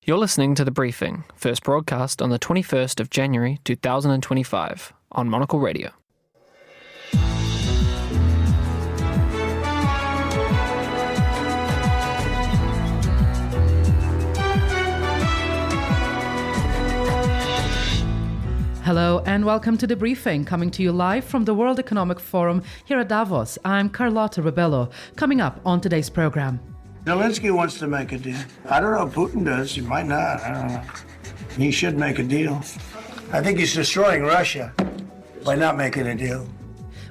You're listening to The Briefing, first broadcast on the 21st of January 2025 on Monocle Radio. Hello and welcome to The Briefing, coming to you live from the World Economic Forum here at Davos. I'm Carlota, Rebelo. Coming up on today's program. Zelensky wants to make a deal. I don't know if Putin does. He might not. I don't know. He should make a deal. I think he's destroying Russia by not making a deal.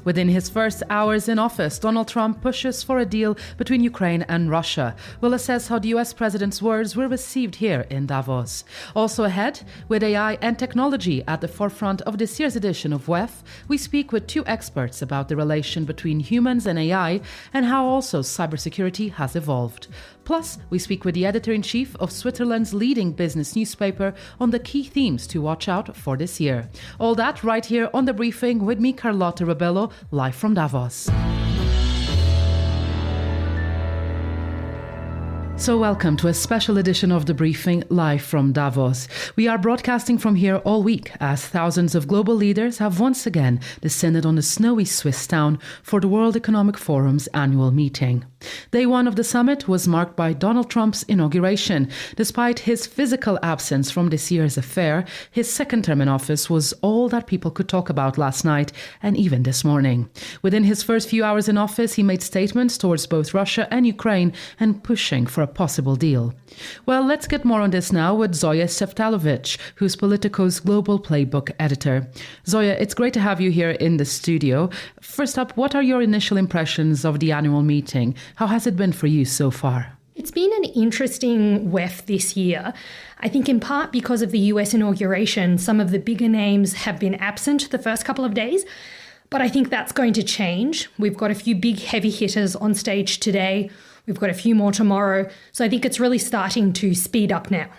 Within his first hours in office, Donald Trump pushes for a deal between Ukraine and Russia. We'll assess how the US president's words were received here in Davos. Also ahead, with AI and technology at the forefront of this year's edition of WEF, we speak with two experts about the relation between humans and AI and how also cybersecurity has evolved. Plus, we speak with the editor-in-chief of Switzerland's leading business newspaper on the key themes to watch out for this year. All that right here on The Briefing with me, Carlota Rebelo, live from Davos. So welcome to a special edition of The Briefing live from Davos. We are broadcasting from here all week as thousands of global leaders have once again descended on the snowy Swiss town for the World Economic Forum's annual meeting. Day one of the summit was marked by Donald Trump's inauguration. Despite his physical absence from this year's affair, his second term in office was all that people could talk about last night and even this morning. Within his first few hours in office, he made statements towards both Russia and Ukraine and pushing for a possible deal. Well, let's get more on this now with Zoya Sheftalovich, who's Politico's global playbook editor. Zoya, it's great to have you here in the studio. First up, what are your initial impressions of the annual meeting? How has it been for you so far? It's been an interesting WEF this year. I think in part because of the US inauguration, some of the bigger names have been absent the first couple of days. But I think that's going to change. We've got a few big heavy hitters on stage today. We've got a few more tomorrow. So I think it's really starting to speed up now.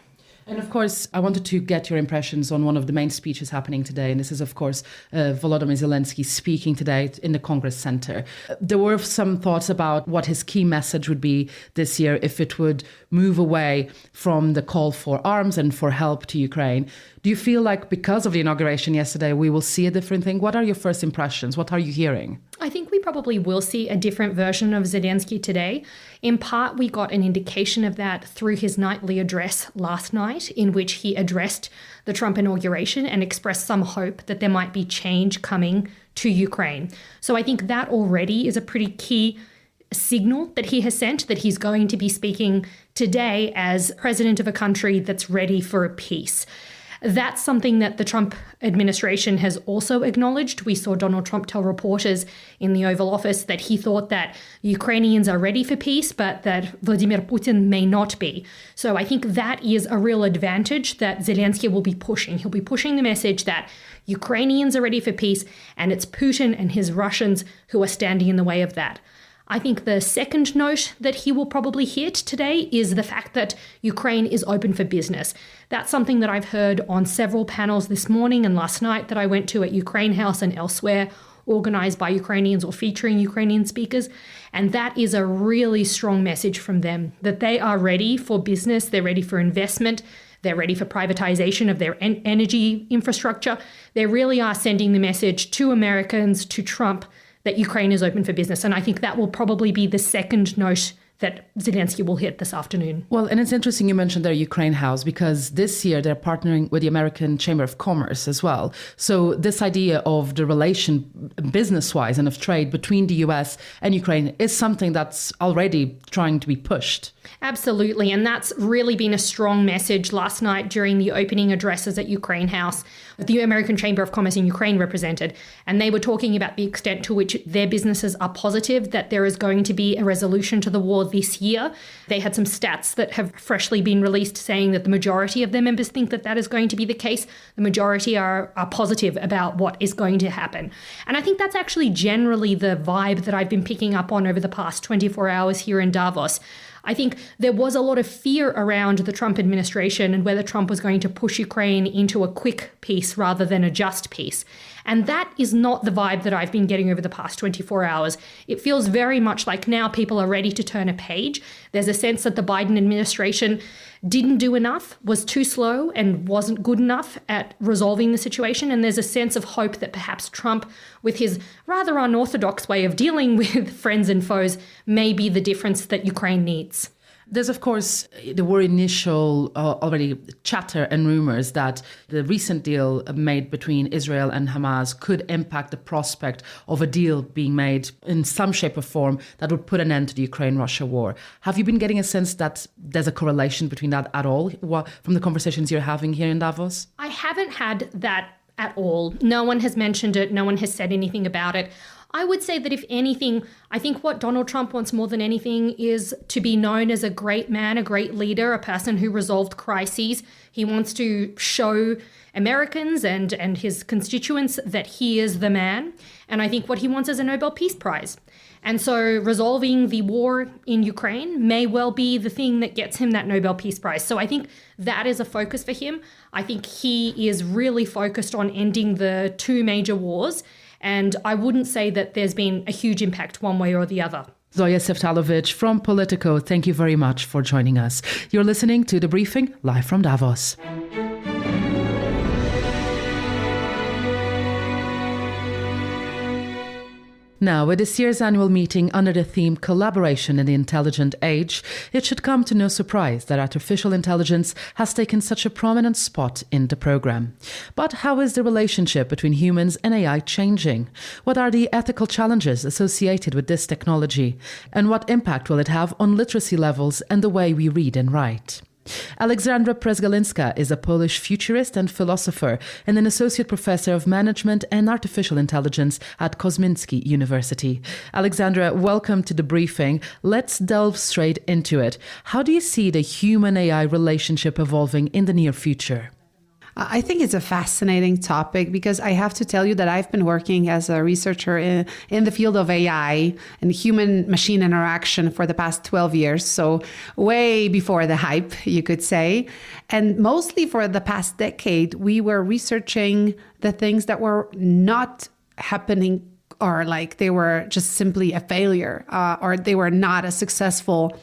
And of course, I wanted to get your impressions on one of the main speeches happening today. And this is, of course, Volodymyr Zelensky speaking today in the Congress Center. There were some thoughts about what his key message would be this year, if it would move away from the call for arms and for help to Ukraine. Do you feel like because of the inauguration yesterday, we will see a different thing? What are your first impressions? What are you hearing? I think we probably will see a different version of Zelensky today. In part, we got an indication of that through his nightly address last night, in which he addressed the Trump inauguration and expressed some hope that there might be change coming to Ukraine. So I think that already is a pretty key signal that he has sent, that he's going to be speaking today as president of a country that's ready for a peace. That's something that the Trump administration has also acknowledged. We saw Donald Trump tell reporters in the Oval Office that he thought that Ukrainians are ready for peace, but that Vladimir Putin may not be. So I think that is a real advantage that Zelensky will be pushing. He'll be pushing the message that Ukrainians are ready for peace, and it's Putin and his Russians who are standing in the way of that. I think the second note that he will probably hit today is the fact that Ukraine is open for business. That's something that I've heard on several panels this morning and last night that I went to at Ukraine House and elsewhere, organized by Ukrainians or featuring Ukrainian speakers. And that is a really strong message from them, that they are ready for business, they're ready for investment, they're ready for privatization of their energy infrastructure. They really are sending the message to Americans, to Trump, that Ukraine is open for business. And I think that will probably be the second note that Zelensky will hit this afternoon. Well, and it's interesting you mentioned their Ukraine House, because this year they're partnering with the American Chamber of Commerce as well. So this idea of the relation business-wise and of trade between the US and Ukraine is something that's already trying to be pushed. Absolutely. And that's really been a strong message last night during the opening addresses at Ukraine House. The American Chamber of Commerce in Ukraine represented, and they were talking about the extent to which their businesses are positive that there is going to be a resolution to the war this year. They had some stats that have freshly been released saying that the majority of their members think that that is going to be the case. The majority are positive about what is going to happen. And I think that's actually generally the vibe that I've been picking up on over the past 24 hours here in Davos. I think there was a lot of fear around the Trump administration and whether Trump was going to push Ukraine into a quick peace rather than a just peace. And that is not the vibe that I've been getting over the past 24 hours. It feels very much like now people are ready to turn a page. There's a sense that the Biden administration didn't do enough, was too slow, and wasn't good enough at resolving the situation. And there's a sense of hope that perhaps Trump, with his rather unorthodox way of dealing with friends and foes, may be the difference that Ukraine needs. There's, of course, there were initial already chatter and rumors that the recent deal made between Israel and Hamas could impact the prospect of a deal being made in some shape or form that would put an end to the Ukraine-Russia war. Have you been getting a sense that there's a correlation between that at all from the conversations you're having here in Davos? I haven't had that at all. No one has mentioned it. No one has said anything about it. I would say that if anything, I think what Donald Trump wants more than anything is to be known as a great man, a great leader, a person who resolved crises. He wants to show Americans and his constituents that he is the man. And I think what he wants is a Nobel Peace Prize. And so resolving the war in Ukraine may well be the thing that gets him that Nobel Peace Prize. So I think that is a focus for him. I think he is really focused on ending the two major wars. And I wouldn't say that there's been a huge impact one way or the other. Zoya Sheftalovich from Politico, thank you very much for joining us. You're listening to The Briefing, live from Davos. Now, with this year's annual meeting under the theme Collaboration in the Intelligent Age, it should come to no surprise that artificial intelligence has taken such a prominent spot in the program. But how is the relationship between humans and AI changing? What are the ethical challenges associated with this technology? And what impact will it have on literacy levels and the way we read and write? Aleksandra Przegalinska is a Polish futurist and philosopher and an associate professor of management and artificial intelligence at Kosminski University. Aleksandra, welcome to The Briefing. Let's delve straight into it. How do you see the human-AI relationship evolving in the near future? I think it's a fascinating topic because I have to tell you that I've been working as a researcher in the field of AI and human-machine interaction for the past 12 years. So way before the hype, you could say. And mostly for the past decade, we were researching the things that were not happening, or like they were just simply a failure, or they were not a successful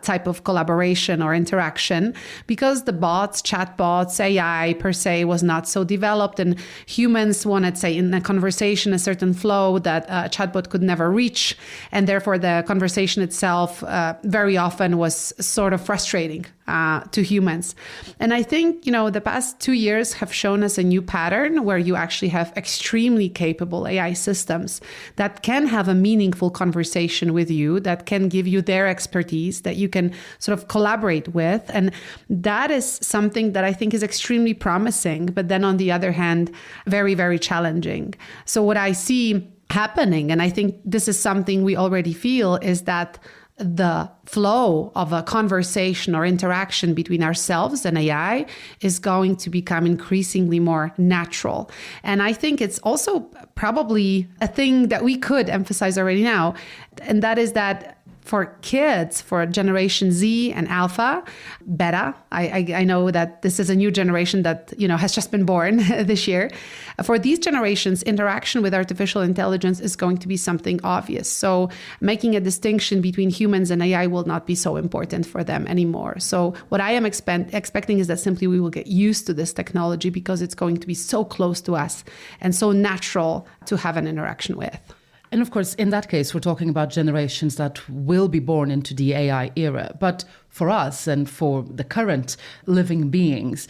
type of collaboration or interaction, because the bots, chatbots, AI per se was not so developed, and humans wanted, say, in a conversation, a certain flow that a chatbot could never reach. And therefore the conversation itself very often was sort of frustrating to humans. And I think, the past 2 years have shown us a new pattern where you actually have extremely capable AI systems that can have a meaningful conversation with you, that can give you their expertise, that you can sort of collaborate with. And that is something that I think is extremely promising, but then on the other hand, very, very challenging. So what I see happening, and I think this is something we already feel, is that the flow of a conversation or interaction between ourselves and AI is going to become increasingly more natural. And I think it's also probably a thing that we could emphasize already now, and that is that for kids, for Generation Z and Alpha, Beta, I know that this is a new generation that, has just been born this year. For these generations, interaction with artificial intelligence is going to be something obvious. So making a distinction between humans and AI will not be so important for them anymore. So what I am expecting is that simply we will get used to this technology because it's going to be so close to us and so natural to have an interaction with. And of course, in that case, we're talking about generations that will be born into the AI era. But for us and for the current living beings,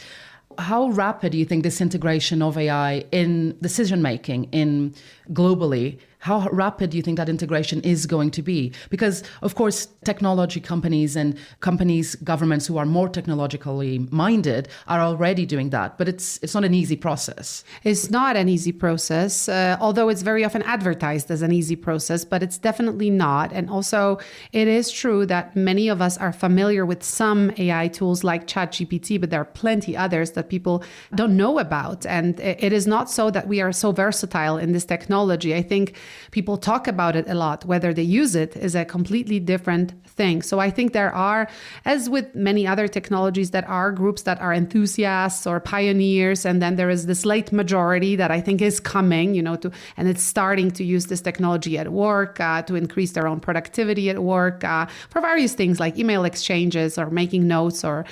how rapid do you think this integration of AI in decision-making in globally, how rapid do you think that integration is going to be? Because, of course, technology companies and companies, governments who are more technologically minded are already doing that. But it's not an easy process. It's not an easy process, although it's very often advertised as an easy process, but it's definitely not. And also, it is true that many of us are familiar with some AI tools like ChatGPT, but there are plenty others that people don't know about. And it is not so that we are so versatile in this technology. I think people talk about it a lot. Whether they use it is a completely different thing. So I think there are, as with many other technologies, that are groups that are enthusiasts or pioneers, and then there is this late majority that I think is coming, and it's starting to use this technology at work to increase their own productivity at work for various things like email exchanges or making notes or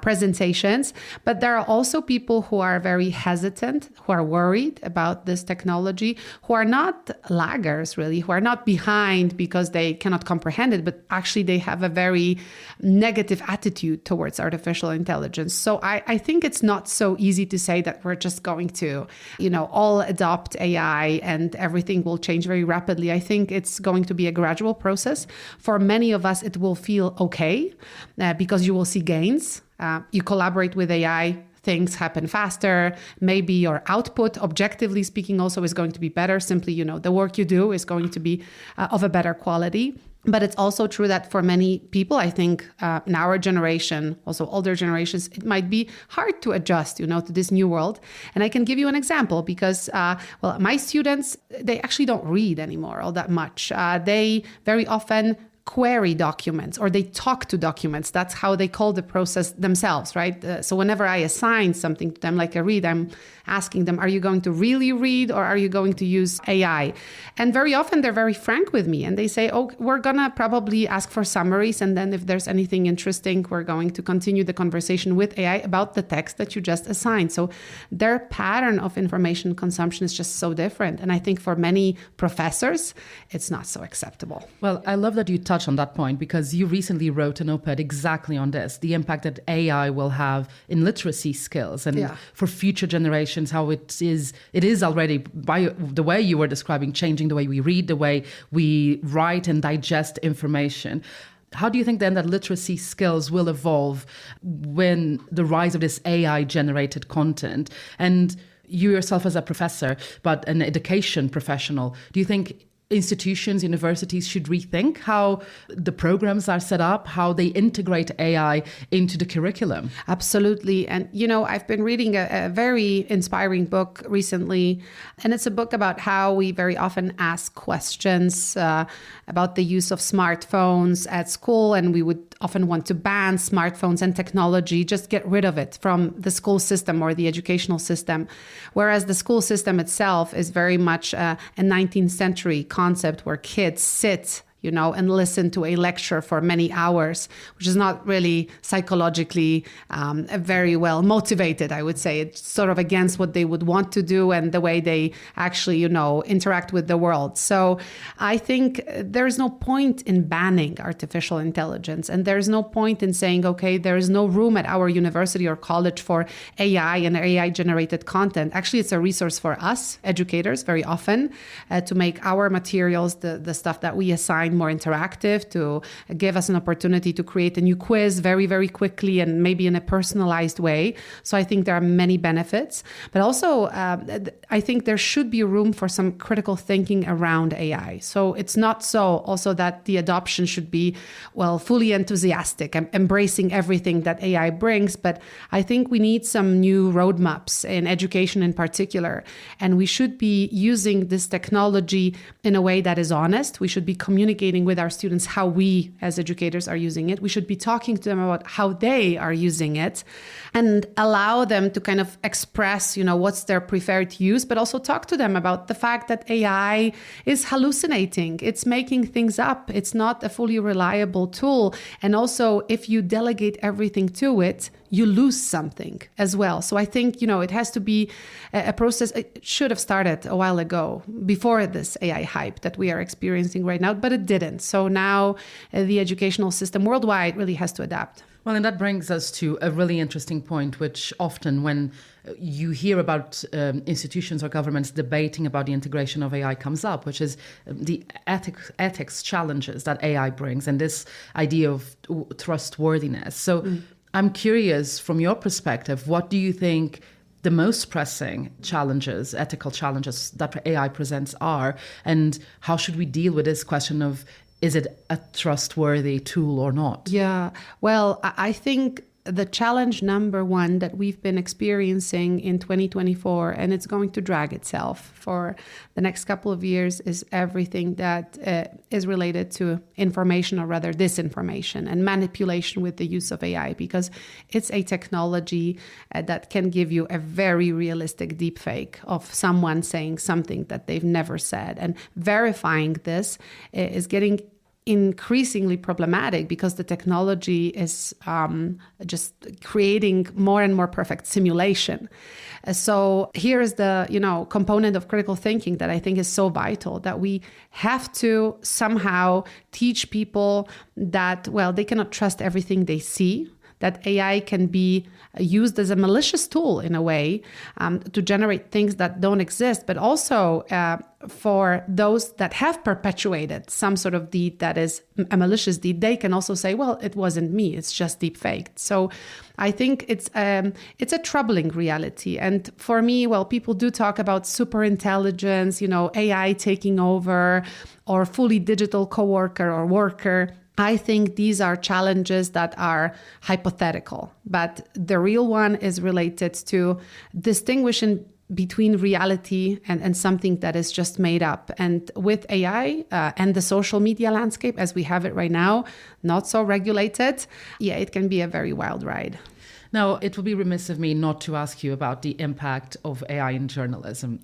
presentations. But there are also people who are very hesitant, who are worried about this technology, who are not laggers really, who are not behind because they cannot comprehend it, but actually they have a very negative attitude towards artificial intelligence. So I think it's not so easy to say that we're just going to, all adopt AI and everything will change very rapidly. I think it's going to be a gradual process. For many of us, it will feel okay because you will see gains. You collaborate with AI, things happen faster. Maybe your output, objectively speaking, also is going to be better. Simply, the work you do is going to be of a better quality. But it's also true that for many people, I think in our generation, also older generations, it might be hard to adjust, to this new world. And I can give you an example because, my students, they actually don't read anymore all that much. They very often query documents or they talk to documents. That's how they call the process themselves, right? So whenever I assign something to them, like a read, I'm asking them, are you going to really read or are you going to use AI? And very often they're very frank with me and they say, oh, we're going to probably ask for summaries. And then if there's anything interesting, we're going to continue the conversation with AI about the text that you just assigned. So their pattern of information consumption is just so different. And I think for many professors, it's not so acceptable. Well, I love that you touched on that point because you recently wrote an op-ed exactly on this, the impact that AI will have in literacy skills and for future generations, how it is already, by the way you were describing, changing the way we read, the way we write and digest information. How do you think then that literacy skills will evolve when the rise of this AI-generated content? And you yourself as a professor, but an education professional, do you think institutions, universities should rethink how the programs are set up, how they integrate AI into the curriculum? Absolutely. And, I've been reading a very inspiring book recently, and it's a book about how we very often ask questions about the use of smartphones at school, and we would often want to ban smartphones and technology, just get rid of it from the school system or the educational system. Whereas the school system itself is very much a 19th century concept where kids sit and listen to a lecture for many hours, which is not really psychologically very well motivated, I would say. It's sort of against what they would want to do and the way they actually, interact with the world. So I think there's no point in banning artificial intelligence. And there's no point in saying, okay, there is no room at our university or college for AI and AI-generated content. Actually, it's a resource for us, educators, very often, to make our materials, the stuff that we assign, more interactive, to give us an opportunity to create a new quiz very, very quickly and maybe in a personalized way. So I think there are many benefits. But also, I think there should be room for some critical thinking around AI. So it's not so also that the adoption should be, fully enthusiastic and embracing everything that AI brings. But I think we need some new roadmaps in education in particular. And we should be using this technology in a way that is honest. We should be communicating with our students how we as educators are using it. We should be talking to them about how they are using it and allow them to kind of express, what's their preferred use, but also talk to them about the fact that AI is hallucinating. It's making things up. It's not a fully reliable tool. And also, if you delegate everything to it, you lose something as well. So I think, it has to be a process. It should have started a while ago, before this AI hype that we are experiencing right now, but it didn't. So now the educational system worldwide really has to adapt. Well, and that brings us to a really interesting point, which often when you hear about institutions or governments debating about the integration of AI comes up, which is the ethics challenges that AI brings and this idea of trustworthiness. So I'm curious, from your perspective, what do you think the most pressing challenges, ethical challenges that AI presents are, and how should we deal with this question of, is it a trustworthy tool or not? Yeah, well, I think the challenge number one that we've been experiencing in 2024, and it's going to drag itself for the next couple of years, is everything that is related to information, or rather disinformation and manipulation with the use of AI, because it's a technology that can give you a very realistic deepfake of someone saying something that they've never said. And verifying this is getting increasingly problematic because the technology is just creating more and more perfect simulation. So here is the component of critical thinking that I think is so vital, that we have to somehow teach people that, well, they cannot trust everything they see, that AI can be used as a malicious tool in a way to generate things that don't exist, but also for those that have perpetuated some sort of deed that is a malicious deed, they can also say, well, it wasn't me, it's just deep faked. So I think it's a troubling reality. And for me, well, people do talk about super intelligence, AI taking over, or fully digital coworker or worker. I think these are challenges that are hypothetical, but the real one is related to distinguishing between reality and something that is just made up. And with AI and the social media landscape as we have it right now, not so regulated, it can be a very wild ride. Now, it would be remiss of me not to ask you about the impact of AI in journalism.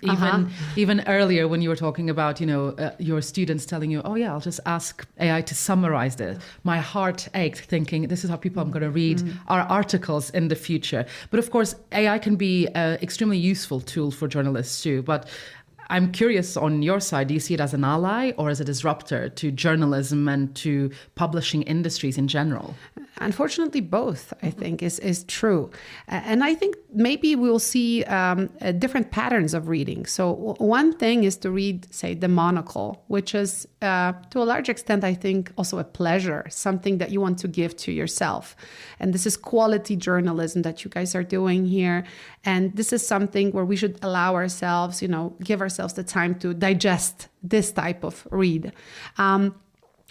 Even earlier when you were talking about, your students telling you, oh yeah, I'll just ask AI to summarize this. My heart ached thinking, this is how people I'm going to read our articles in the future. But of course, AI can be an extremely useful tool for journalists too. But I'm curious on your side, do you see it as an ally or as a disruptor to journalism and to publishing industries in general? Unfortunately, both, I think, is true. And I think maybe we'll see different patterns of reading. So one thing is to read, say, the Monocle, which is, to a large extent, I think, also a pleasure, something that you want to give to yourself. And this is quality journalism that you guys are doing here. And this is something where we should allow ourselves, give ourselves the time to digest this type of read.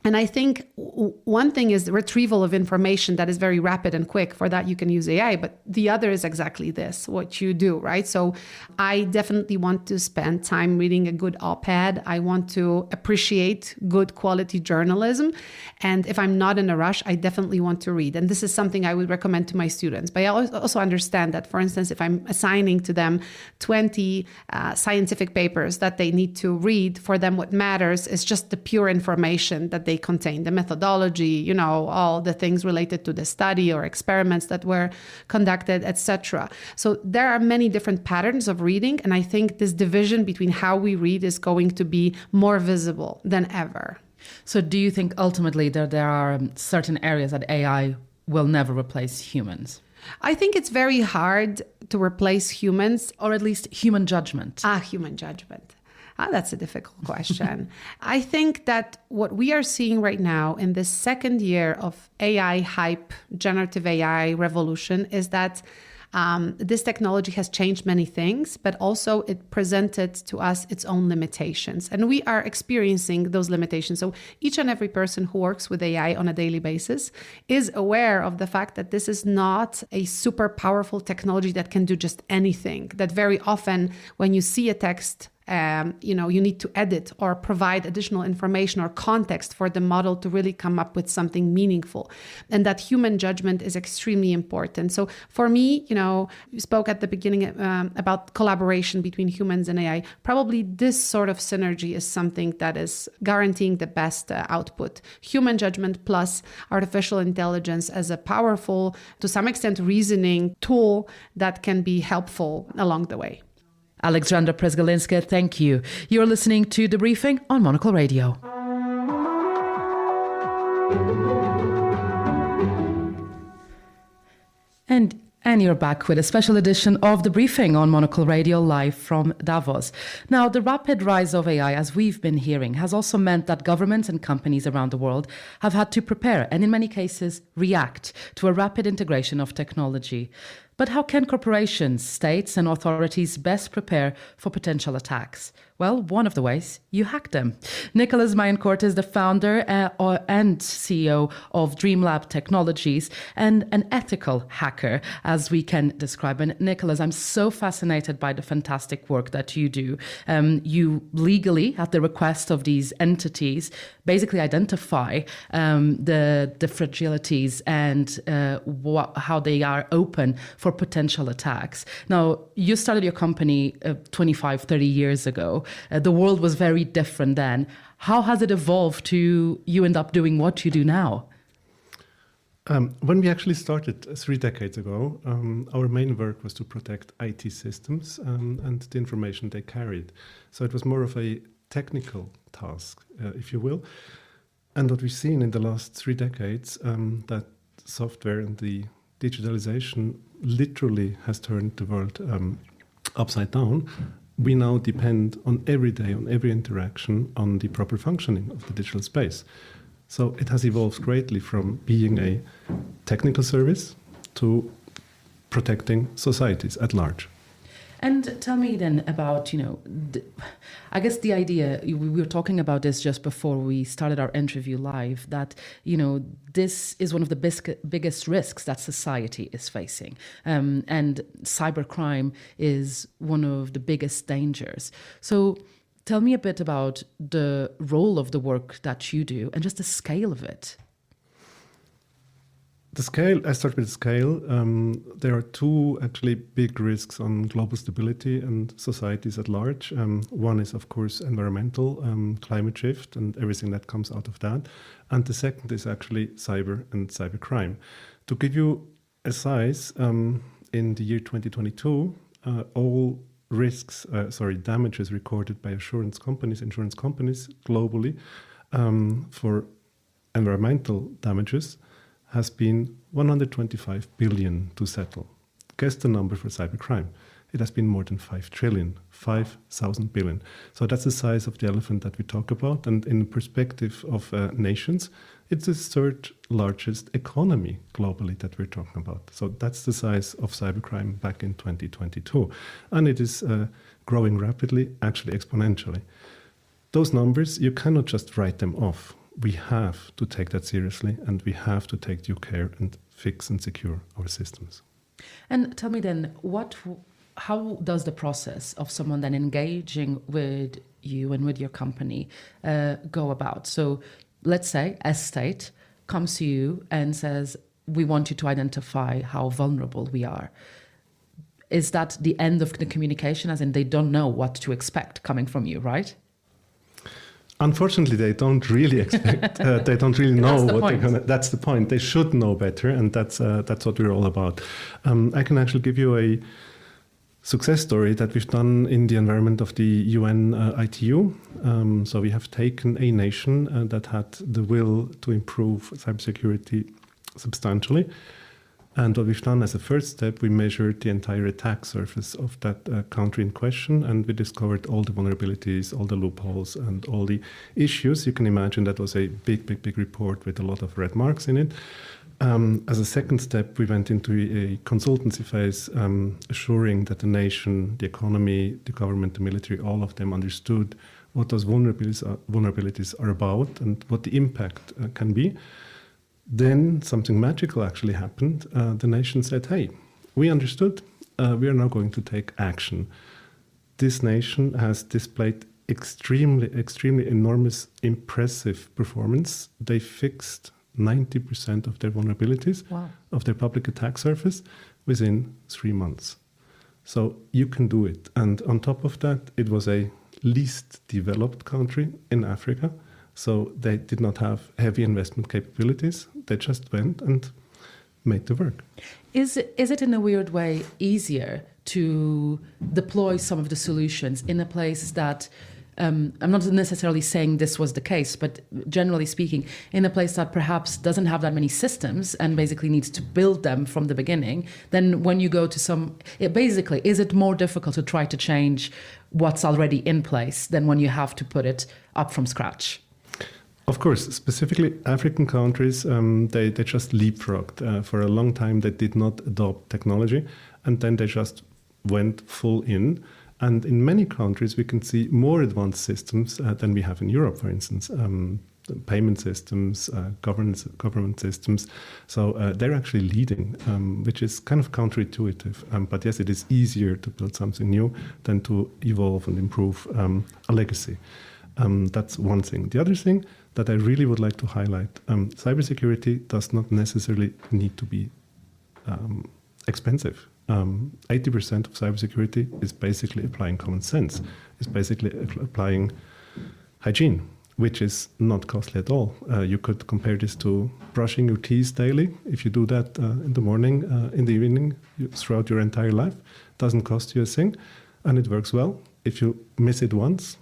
And I think one thing is the retrieval of information that is very rapid and quick. For that, you can use AI. But the other is exactly this, what you do, right? So I definitely want to spend time reading a good op-ed. I want to appreciate good quality journalism. And if I'm not in a rush, I definitely want to read. And this is something I would recommend to my students. But I also understand that, for instance, if I'm assigning to them 20 scientific papers that they need to read, for them what matters is just the pure information that they contain, the methodology, all the things related to the study or experiments that were conducted, etc. So there are many different patterns of reading, and I think this division between how we read is going to be more visible than ever. So do you think ultimately that there are certain areas that AI will never replace humans? I think it's very hard to replace humans. Or at least human judgment. Human judgment. That's a difficult question. I think that what we are seeing right now in this second year of AI hype, generative AI revolution, is that this technology has changed many things, but also it presented to us its own limitations. And we are experiencing those limitations. So each and every person who works with AI on a daily basis is aware of the fact that this is not a super powerful technology that can do just anything. That very often when you see a text, you need to edit or provide additional information or context for the model to really come up with something meaningful. And that human judgment is extremely important. So for me, you spoke at the beginning about collaboration between humans and AI. Probably this sort of synergy is something that is guaranteeing the best output. Human judgment plus artificial intelligence as a powerful, to some extent, reasoning tool that can be helpful along the way. Aleksandra Przegalinska, thank you. You're listening to The Briefing on Monocle Radio. And you're back with a special edition of The Briefing on Monocle Radio, live from Davos. Now, the rapid rise of AI, as we've been hearing, has also meant that governments and companies around the world have had to prepare and in many cases react to a rapid integration of technology. But how can corporations, states and authorities best prepare for potential attacks? Well, one of the ways, you hack them. Nicholas Mayencourt is the founder and CEO of Dreamlab Technologies and an ethical hacker, as we can describe. And Nicholas, I'm so fascinated by the fantastic work that you do. You legally, at the request of these entities, basically identify the fragilities and how they are open for potential attacks. Now, you started your company 25, 30 years ago. The world was very different then. How has it evolved to you end up doing what you do now? When we actually started 3 decades ago, our main work was to protect IT systems and the information they carried. So it was more of a technical task, if you will. And what we've seen in the last 3 decades, that software and the digitalization literally has turned the world upside down. We now depend on every day, on every interaction, on the proper functioning of the digital space. So it has evolved greatly from being a technical service to protecting societies at large. And tell me then about, I guess the idea, we were talking about this just before we started our interview live, that, this is one of the biggest risks that society is facing. And cybercrime is one of the biggest dangers. So tell me a bit about the role of the work that you do and just the scale of it. The scale, I start with the scale. There are 2 actually big risks on global stability and societies at large. One is, of course, environmental, climate shift and everything that comes out of that. And the second is actually cyber and cybercrime. To give you a size, in the year 2022, all damages recorded by insurance companies globally for environmental damages has been 125 billion to settle. Guess the number for cybercrime. It has been more than 5 trillion, 5,000 billion. So that's the size of the elephant that we talk about. And in the perspective of nations, it's the 3rd largest economy globally that we're talking about. So that's the size of cybercrime back in 2022. And it is growing rapidly, actually exponentially. Those numbers, you cannot just write them off. We have to take that seriously, and we have to take due care and fix and secure our systems. And tell me then, how does the process of someone then engaging with you and with your company go about? So let's say a state comes to you and says, we want you to identify how vulnerable we are. Is that the end of the communication, as in they don't know what to expect coming from you, right? Unfortunately, they don't really expect. They don't really know what they're gonna. That's the point. They should know better, and that's what we're all about. I can actually give you a success story that we've done in the environment of the Yuan ITU. So we have taken a nation that had the will to improve cybersecurity substantially. And what we've done as a first step, we measured the entire attack surface of that country in question, and we discovered all the vulnerabilities, all the loopholes, and all the issues. You can imagine that was a big report with a lot of red marks in it. As a second step, we went into a consultancy phase, assuring that the nation, the economy, the government, the military, all of them understood what those vulnerabilities are about and what the impact can be. Then something magical actually happened. The nation said, hey, we understood. We are now going to take action. This nation has displayed extremely enormous, impressive performance. They fixed 90% of their vulnerabilities of their public attack surface within 3 months. So you can do it. And on top of that, it was a least developed country in Africa. So they did not have heavy investment capabilities. They just went and made the work. Is it in a weird way easier to deploy some of the solutions in a place that, I'm not necessarily saying this was the case, but generally speaking, in a place that perhaps doesn't have that many systems and basically needs to build them from the beginning, then when you go to is it more difficult to try to change what's already in place than when you have to put it up from scratch? Of course, specifically African countries, they just leapfrogged. For a long time, they did not adopt technology, and then they just went full in. And in many countries, we can see more advanced systems than we have in Europe, for instance. Payment systems, government systems. So they're actually leading, which is kind of counterintuitive. But yes, it is easier to build something new than to evolve and improve a legacy. That's one thing. The other thing that I really would like to highlight, cybersecurity does not necessarily need to be expensive. 80% of cybersecurity is basically applying common sense. It's basically applying hygiene, which is not costly at all. You could compare this to brushing your teeth daily. If you do that in the morning, in the evening, throughout your entire life, it doesn't cost you a thing, and it works well. If you miss it once,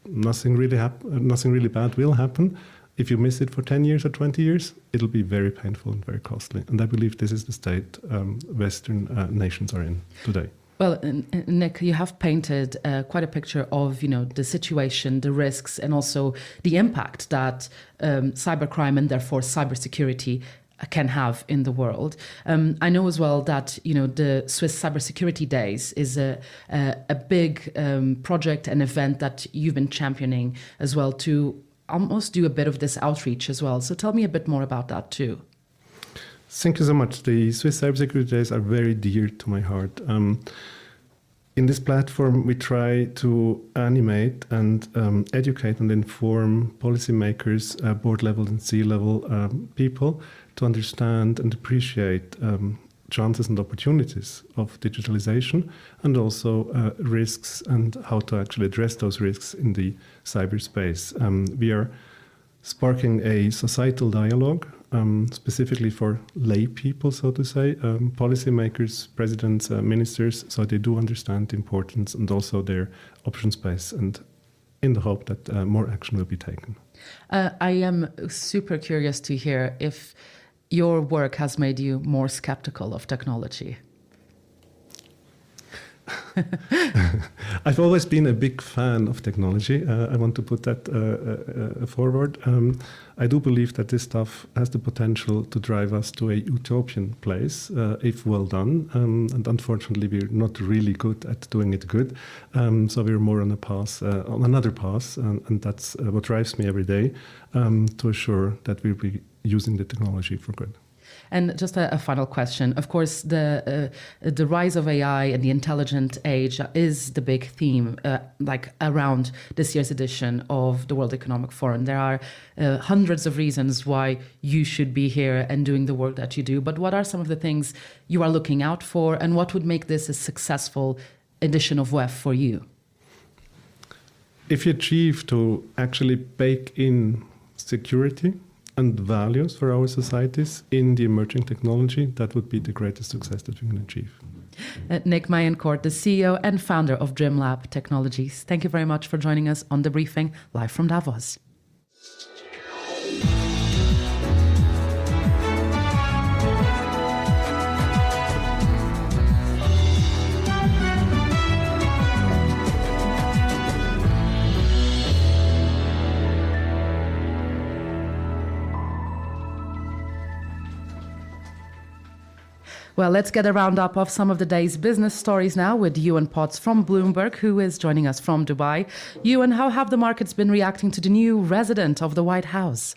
nothing really bad will happen. If you miss it for 10 years or 20 years, it'll be very painful and very costly. And I believe this is the state Western nations are in today. Well, Nick, you have painted quite a picture of, the situation, the risks, and also the impact that cybercrime and therefore cybersecurity can have in the world. I know as well that the Swiss Cybersecurity Days is a big project and event that you've been championing as well to almost do a bit of this outreach as well. So tell me a bit more about that too. Thank you so much. The Swiss Cybersecurity Days are very dear to my heart. In this platform, we try to animate and educate and inform policymakers, board level and C-level people to understand and appreciate chances and opportunities of digitalization, and also risks and how to actually address those risks in the cyberspace. We are sparking a societal dialogue, specifically for lay people, so to say, policymakers, presidents, ministers, so they do understand the importance and also their option space, and in the hope that more action will be taken. I am super curious to hear if your work has made you more skeptical of technology. I've always been a big fan of technology. I want to put that forward. I do believe that this stuff has the potential to drive us to a utopian place, if well done. And unfortunately, we're not really good at doing it good. So we're more on another path, and that's what drives me every day, to assure that we'll be using the technology for good. And just a final question. Of course, the rise of AI and the intelligent age is the big theme, around this year's edition of the World Economic Forum. There are hundreds of reasons why you should be here and doing the work that you do. But what are some of the things you are looking out for, and what would make this a successful edition of WEF for you? If you achieve to actually bake in security and values for our societies in the emerging technology, that would be the greatest success that we can achieve. Nick Mayencourt, the CEO and founder of Dreamlab Technologies. Thank you very much for joining us on The Briefing, live from Davos. Well, let's get a roundup of some of the day's business stories now with Yuan from Bloomberg, who is joining us from Dubai. Yuan, how have the markets been reacting to the new resident of the White House?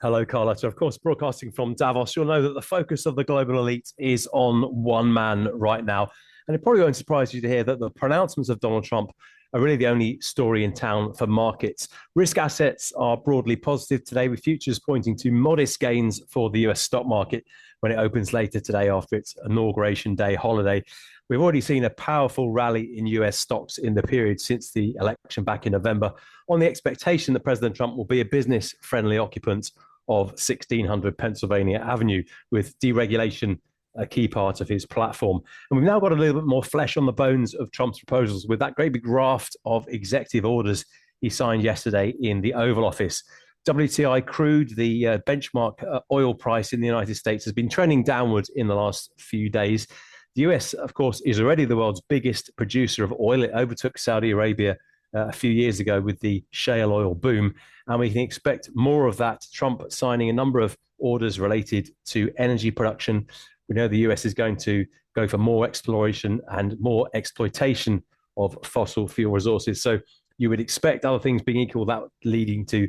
Hello, Carlota. Of course, broadcasting from Davos, you'll know that the focus of the global elite is on one man right now. And it probably won't surprise you to hear that the pronouncements of Donald Trump are really the only story in town for markets. Risk assets are broadly positive today, with futures pointing to modest gains for the US stock market when it opens later today after its inauguration day holiday. We've already seen a powerful rally in US stocks in the period since the election back in November, on the expectation that President Trump will be a business-friendly occupant of 1600 Pennsylvania Avenue, with deregulation a key part of his platform. And we've now got a little bit more flesh on the bones of Trump's proposals with that great big raft of executive orders he signed yesterday in the Oval Office. WTI crude, the benchmark oil price in the United States, has been trending downwards in the last few days. The US, of course, is already the world's biggest producer of oil. It overtook Saudi Arabia a few years ago with the shale oil boom. And we can expect more of that. Trump signing a number of orders related to energy production. We know the US is going to go for more exploration and more exploitation of fossil fuel resources. So you would expect, other things being equal, that leading to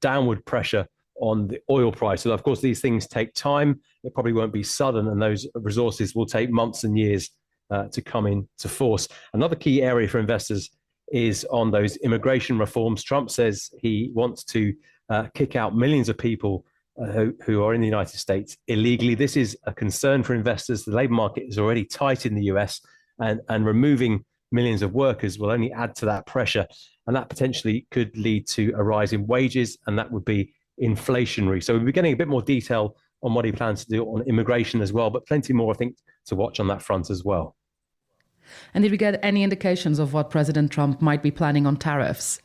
downward pressure on the oil price. So of course, these things take time. It probably won't be sudden, and those resources will take months and years to come into force. Another key area for investors is on those immigration reforms. Trump says he wants to kick out millions of people who are in the United States illegally. This is a concern for investors. The labor market is already tight in the US, and removing millions of workers will only add to that pressure. And that potentially could lead to a rise in wages, and that would be inflationary. So we'll be getting a bit more detail on what he plans to do on immigration as well, but plenty more, I think, to watch on that front as well. And did we get any indications of what President Trump might be planning on tariffs?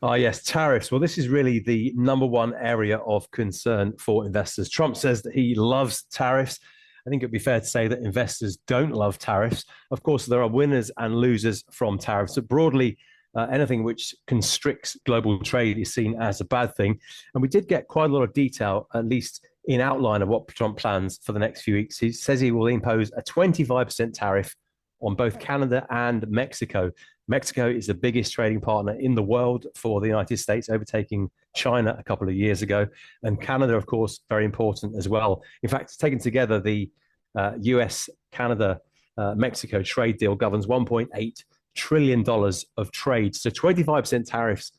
Yes, tariffs. Well, this is really the number one area of concern for investors. Trump says that he loves tariffs. I think it'd be fair to say that investors don't love tariffs. Of course, there are winners and losers from tariffs. But broadly, anything which constricts global trade is seen as a bad thing. And we did get quite a lot of detail, at least in outline, of what Trump plans for the next few weeks. He says he will impose a 25% tariff on both Canada and Mexico. Mexico is the biggest trading partner in the world for the United States, overtaking China a couple of years ago. And Canada, of course, very important as well. In fact, taken together, the US-Canada-Mexico trade deal governs $1.8 trillion of trade. So 25% tariffs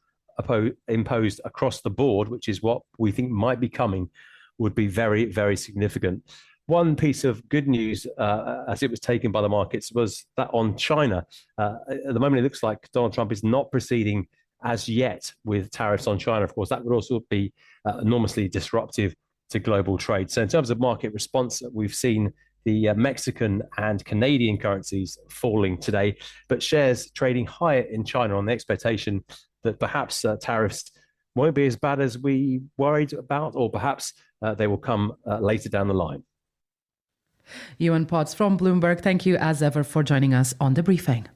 imposed across the board, which is what we think might be coming, would be very, very significant. One piece of good news, as it was taken by the markets, was that on China, at the moment it looks like Donald Trump is not proceeding as yet with tariffs on China. Of course, that would also be enormously disruptive to global trade. So in terms of market response, we've seen the Mexican and Canadian currencies falling today, but shares trading higher in China on the expectation that perhaps tariffs won't be as bad as we worried about, or perhaps they will come later down the line. Yuan from Bloomberg, thank you as ever for joining us on The Briefing.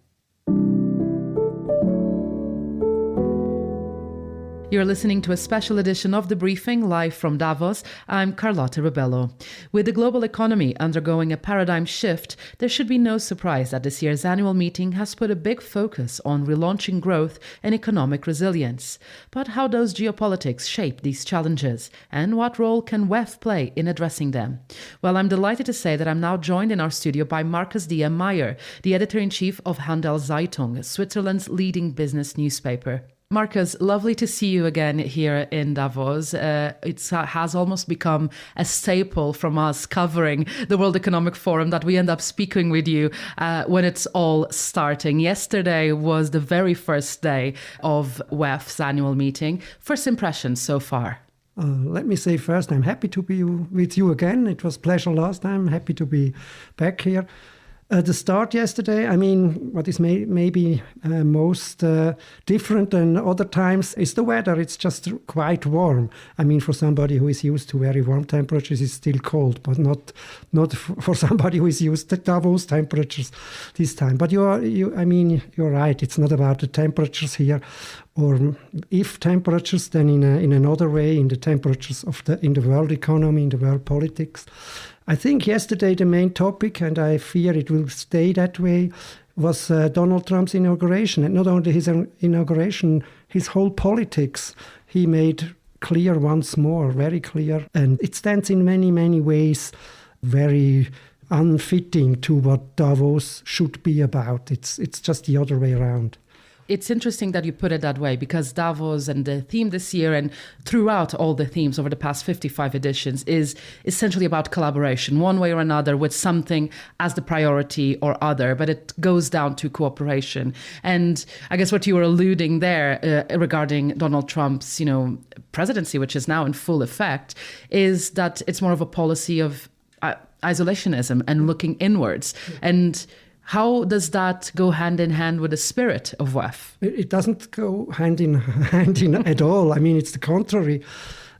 You're listening to a special edition of The Briefing, live from Davos. I'm Carlota, Rebelo. With the global economy undergoing a paradigm shift, there should be no surprise that this year's annual meeting has put a big focus on relaunching growth and economic resilience. But how does geopolitics shape these challenges? And what role can WEF play in addressing them? Well, I'm delighted to say that I'm now joined in our studio by Markus Meier, the editor-in-chief of Handelszeitung, Switzerland's leading business newspaper. Markus, lovely to see you again here in Davos. It has almost become a staple from us covering the World Economic Forum that we end up speaking with you when it's all starting. Yesterday was the very first day of WEF's annual meeting. First impressions so far? Let me say first, I'm happy to be with you again. It was a pleasure last time. Happy to be back here. The start yesterday, I mean, what is maybe most different than other times is the weather. It's just quite warm. I mean, for somebody who is used to very warm temperatures, it's still cold, but not for somebody who is used to Davos temperatures this time. But you're right. It's not about the temperatures here, or if temperatures, then in another way, in the temperatures in the world economy, in the world politics. I think yesterday the main topic, and I fear it will stay that way, was Donald Trump's inauguration. And not only his inauguration, his whole politics he made clear once more, very clear. And it stands in many, many ways very unfitting to what Davos should be about. It's just the other way around. It's interesting that you put it that way, because Davos and the theme this year and throughout all the themes over the past 55 editions is essentially about collaboration, one way or another, with something as the priority or other, but it goes down to cooperation. And I guess what you were alluding there regarding Donald Trump's, presidency, which is now in full effect, is that it's more of a policy of isolationism and looking inwards. And how does that go hand in hand with the spirit of WEF? It doesn't go hand in hand at all. I mean, it's the contrary.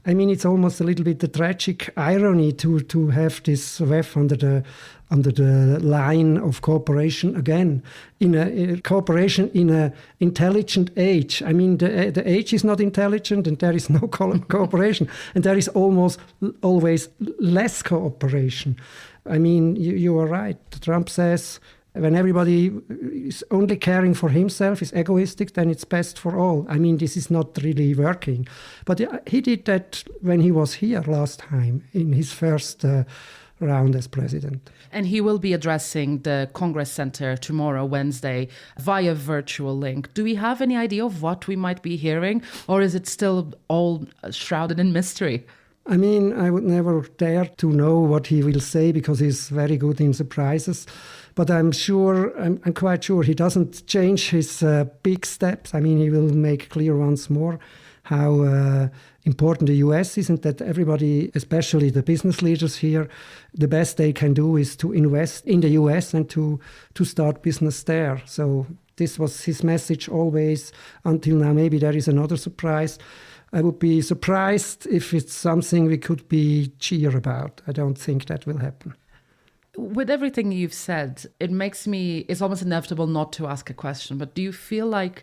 I mean, it's almost a little bit the tragic irony to have this WEF under the line of cooperation again, in a cooperation in an intelligent age. I mean, the age is not intelligent and there is no cooperation, and there is almost always less cooperation. I mean, you are right. Trump says when everybody is only caring for himself, is egoistic, then it's best for all. I mean, this is not really working. But he did that when he was here last time in his first round as president. And he will be addressing the Congress Center tomorrow, Wednesday, via virtual link. Do we have any idea of what we might be hearing, or is it still all shrouded in mystery? I mean, I would never dare to know what he will say because he's very good in surprises. But I'm quite sure he doesn't change his big steps. I mean, he will make clear once more how important the US is, and that everybody, especially the business leaders here, the best they can do is to invest in the US and to start business there. So this was his message always until now. Maybe there is another surprise. I would be surprised if it's something we could be cheer about. I don't think that will happen. With everything you've said, it's almost inevitable not to ask a question, but do you feel like,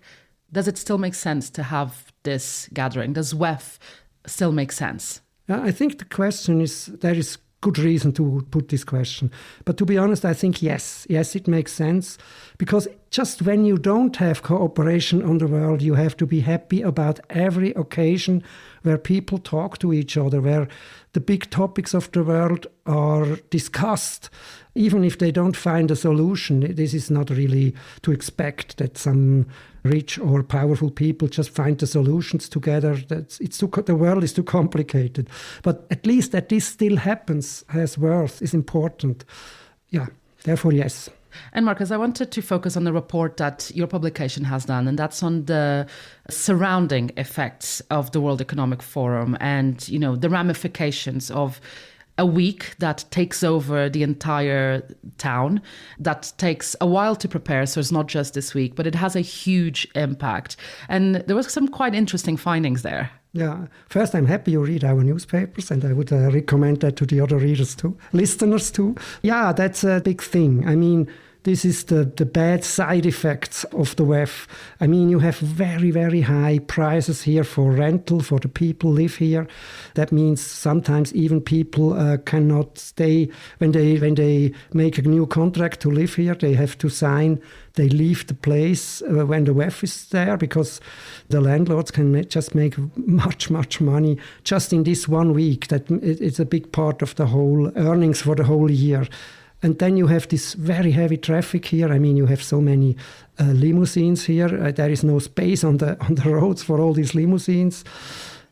does it still make sense to have this gathering? Does WEF still make sense? I think the question is, there is good reason to put this question. But to be honest, I think yes, it makes sense. Because just when you don't have cooperation on the world, you have to be happy about every occasion where people talk to each other, where the big topics of the world are discussed. Even if they don't find a solution, this is not really to expect that some rich or powerful people just find the solutions together. The world is too complicated. But at least that this still happens, has worth, is important. Yeah, therefore, yes. And Markus, I wanted to focus on the report that your publication has done, and that's on the surrounding effects of the World Economic Forum and, the ramifications of a week that takes over the entire town, that takes a while to prepare, so it's not just this week, but it has a huge impact. And there was some quite interesting findings there. Yeah. First, I'm happy you read our newspapers, and I would recommend that to the other readers too, listeners too. Yeah, that's a big thing. I mean, this is the bad side effects of the WEF. I mean, you have very, very high prices here for rental, for the people who live here. That means sometimes even people cannot stay. When they make a new contract to live here, they have to sign. They leave the place when the WEF is there, because the landlords can just make much, much money just in this 1 week. That it's a big part of the whole earnings for the whole year. And then you have this very heavy traffic here. I mean, you have so many limousines here. There is no space on the roads for all these limousines.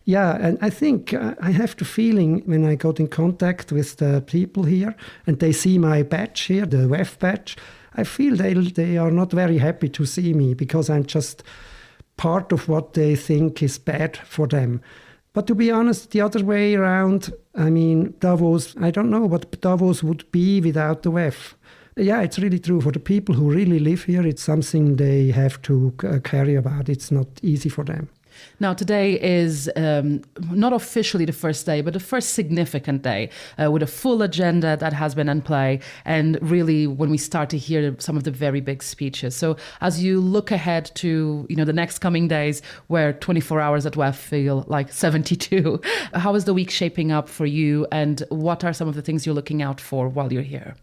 Yeah, and I think I have the feeling when I got in contact with the people here and they see my badge here, the WEF badge, I feel they are not very happy to see me because I'm just part of what they think is bad for them. But to be honest, the other way around, I mean, Davos, I don't know what Davos would be without the WEF. Yeah, it's really true. For the people who really live here, it's something they have to carry about. It's not easy for them. Now, today is not officially the first day, but the first significant day with a full agenda that has been in play. And really, when we start to hear some of the very big speeches. So as you look ahead to, the next coming days where 24 hours at WEF feel like 72, how is the week shaping up for you? And what are some of the things you're looking out for while you're here?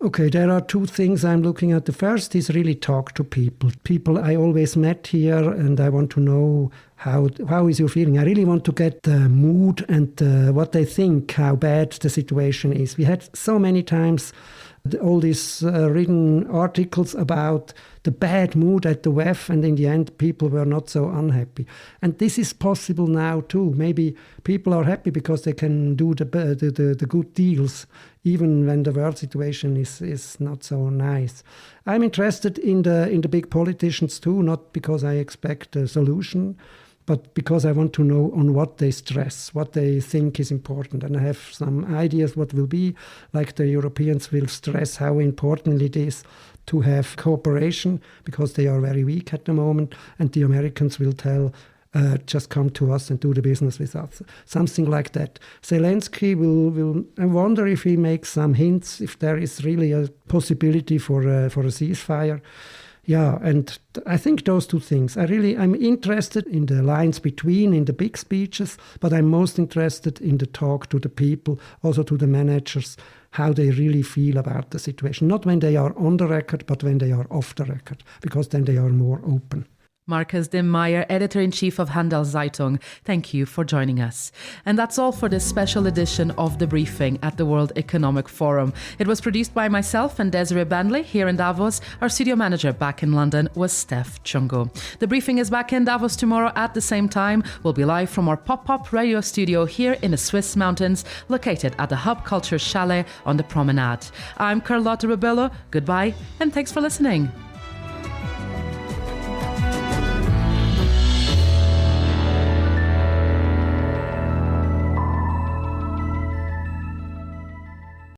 Okay, there are two things I'm looking at. The first is really talk to people. People I always met here, and I want to know how is your feeling. I really want to get the mood and what they think, how bad the situation is. We had so many times all these written articles about the bad mood at the WEF, and in the end people were not so unhappy. And this is possible now too. Maybe people are happy because they can do the good deals, even when the world situation is not so nice. I'm interested in the big politicians too, not because I expect a solution, but because I want to know on what they stress, what they think is important. And I have some ideas what will be, like the Europeans will stress how important it is to have cooperation, because they are very weak at the moment. And the Americans will tell just come to us and do the business with us. Something like that. Zelensky will. I wonder if he makes some hints, if there is really a possibility for a ceasefire. Yeah, and I think those two things. I'm interested in the lines between, in the big speeches, but I'm most interested in the talk to the people, also to the managers, how they really feel about the situation. Not when they are on the record, but when they are off the record, because then they are more open. Markus Meier, Editor-in-Chief of Handelszeitung, thank you for joining us. And that's all for this special edition of The Briefing at the World Economic Forum. It was produced by myself and Desiree Bandley here in Davos. Our studio manager back in London was Steph Chungo. The Briefing is back in Davos tomorrow at the same time. We'll be live from our pop-up radio studio here in the Swiss mountains, located at the Hub Culture Chalet on the Promenade. I'm Carlota Rebelo. Goodbye, and thanks for listening.